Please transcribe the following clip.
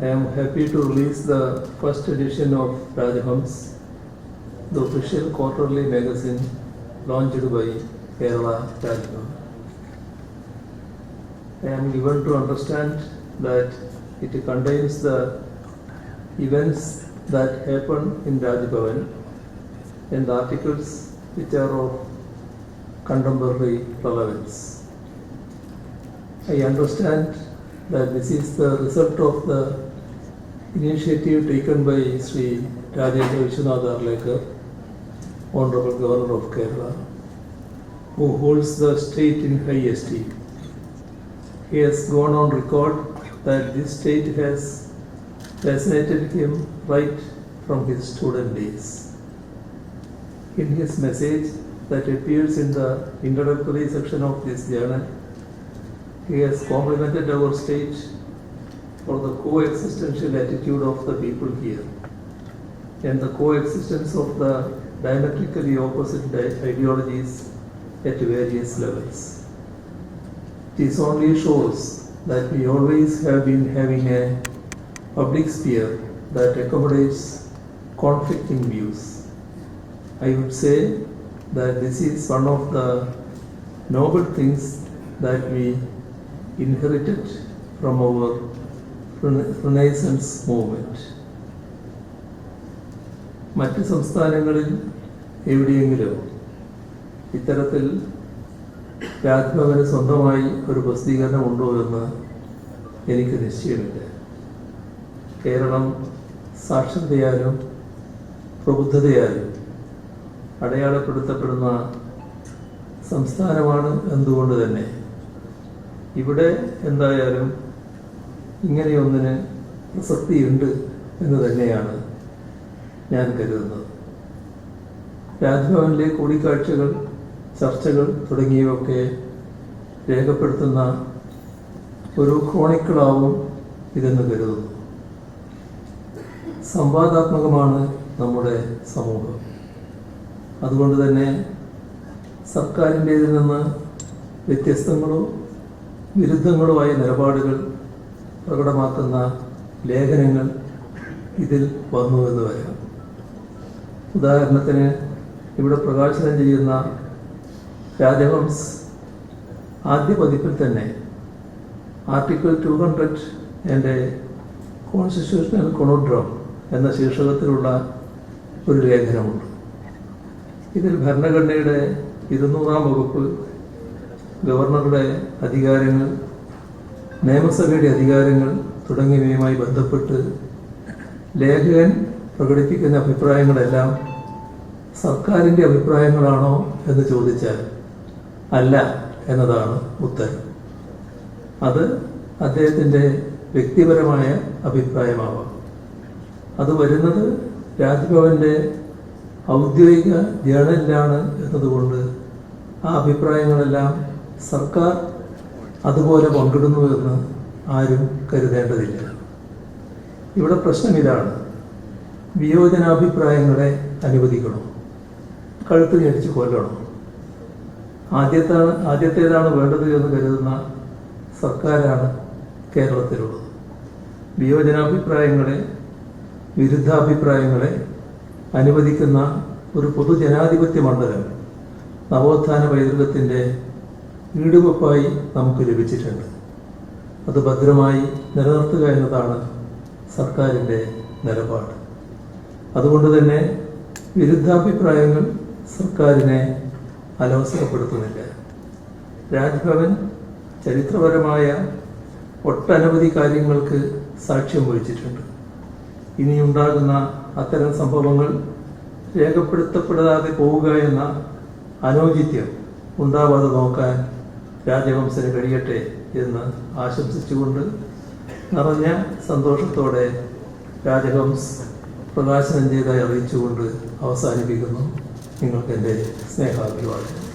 I am happy to release the first edition of Rajahams, the official quarterly magazine launched by Kerala Rajaham. I am given to understand that it contains the events that happen in Rajbhavan and articles which are of contemporary relevance. I understand that this is the result of the initiative taken by Sri Rajendra Vishwanatha Arlekar, Honorable Governor of Kerala, who holds the state in high esteem. He has gone on record that this state has fascinated him right from his student days. In his message that appears in the introductory section of this journal, he has complimented our state for the coexistential attitude of the people here and the coexistence of the diametrically opposite ideologies at various levels. This only shows that we always have been having a public sphere that accommodates conflicting views. I would say that this is one of the noble things that we inherited from our Renaissance movement. മറ്റ് സംസ്ഥാനങ്ങളിൽ എവിടെയെങ്കിലും ഇത്തരത്തിൽ രാജ്ഭവന് സ്വന്തമായി ഒരു പ്രസിദ്ധീകരണം ഉണ്ടോ എന്ന് എനിക്ക് നിശ്ചയമില്ല. കേരളം സാക്ഷരതയാലും പ്രബുദ്ധതയാലും അടയാളപ്പെടുത്തപ്പെടുന്ന സംസ്ഥാനമാണ് എന്നതുകൊണ്ട് തന്നെ ഇവിടെ എന്തായാലും ഇങ്ങനെയൊന്നിന് പ്രസക്തിയുണ്ട് എന്ന് തന്നെയാണ് ഞാൻ കരുതുന്നത്. രാജ്ഭവനിലെ കൂടിക്കാഴ്ചകൾ, ചർച്ചകൾ തുടങ്ങിയവയൊക്കെ രേഖപ്പെടുത്തുന്ന ഒരു ക്രോണിക്കിളാവും ഇതെന്ന് കരുതുന്നു. സംവാദാത്മകമാണ് നമ്മുടെ സമൂഹം. അതുകൊണ്ട് തന്നെ സർക്കാരിൻ്റേതിൽ നിന്ന് വ്യത്യസ്തങ്ങളോ വിരുദ്ധങ്ങളോ ആയ നിലപാടുകൾ പ്രകടമാക്കുന്ന ലേഖനങ്ങൾ ഇതിൽ വന്നുവെന്ന് വരാം. ഉദാഹരണത്തിന് ഇവിടെ പ്രകാശനം ചെയ്യുന്ന രാജഹംസ് ആദ്യ പതിപ്പിൽ തന്നെ ആർട്ടിക്കിൾ 200 ആൻഡ് കോൺസ്റ്റിറ്റ്യൂഷണൽ കൊണോഡ്രം എന്ന ശീർഷകത്തിലുള്ള ഒരു ലേഖനമുണ്ട്. ഇതിൽ ഭരണഘടനയുടെ 200-ാം വകുപ്പ്, ഗവർണറുടെ അധികാരങ്ങൾ, നിയമസഭയുടെ അധികാരങ്ങൾ തുടങ്ങിയവയുമായി ബന്ധപ്പെട്ട് ലേഖകൻ പ്രകടിപ്പിക്കുന്ന അഭിപ്രായങ്ങളെല്ലാം സർക്കാരിൻ്റെ അഭിപ്രായങ്ങളാണോ എന്ന് ചോദിച്ചാൽ അല്ല എന്നതാണ് ഉത്തരം. അത് അദ്ദേഹത്തിൻ്റെ വ്യക്തിപരമായ അഭിപ്രായമാവാം. അത് വരുന്നത് രാജ്ഭവൻ്റെ ഔദ്യോഗിക ജേണലിലാണ് എന്നതുകൊണ്ട് ആ അഭിപ്രായങ്ങളെല്ലാം സർക്കാർ അതുപോലെ പങ്കിടുന്നുവെന്ന് ആരും കരുതേണ്ടതില്ല. ഇവിടെ പ്രശ്നം ഇതാണ്: വിയോജനാഭിപ്രായങ്ങളെ അനുവദിക്കണോ, കഴുത്ത് ഞെരിച്ച് കൊല്ലണോ? ആദ്യത്തേതാണ് വേണ്ടത് എന്ന് കരുതുന്ന സർക്കാരാണ് കേരളത്തിലുള്ളത്. വിയോജനാഭിപ്രായങ്ങളെ, വിരുദ്ധാഭിപ്രായങ്ങളെ അനുവദിക്കുന്ന ഒരു പൊതുജനാധിപത്യ മണ്ഡലം നവോത്ഥാന പൈതൃകത്തിൻ്റെ ഈടുവെപ്പായി നമുക്ക് ലഭിച്ചിട്ടുണ്ട്. അത് ഭദ്രമായി നിലനിർത്തുക എന്നതാണ് സർക്കാരിൻ്റെ നിലപാട്. അതുകൊണ്ട് തന്നെ വിരുദ്ധാഭിപ്രായങ്ങൾ സർക്കാരിനെ അലോസരപ്പെടുത്തുന്നില്ല. രാജ്ഭവൻ ചരിത്രപരമായ ഒട്ടനവധി കാര്യങ്ങൾക്ക് സാക്ഷ്യം വഹിച്ചിട്ടുണ്ട്. ഇനിയുണ്ടാകുന്ന അത്തരം സംഭവങ്ങൾ രേഖപ്പെടുത്തപ്പെടാതെ പോവുക എന്ന അനൗചിത്യം ഉണ്ടാവാതെ നോക്കാൻ രാജവംശന് കഴിയട്ടെ എന്ന് ആശംസിച്ചുകൊണ്ട് നിറഞ്ഞ സന്തോഷത്തോടെ രാജഹംസ് പ്രകാശനം ചെയ്തായി അറിയിച്ചുകൊണ്ട് അവസാനിപ്പിക്കുന്നു. നിങ്ങൾക്ക് എൻ്റെ സ്നേഹാഭിവാദം.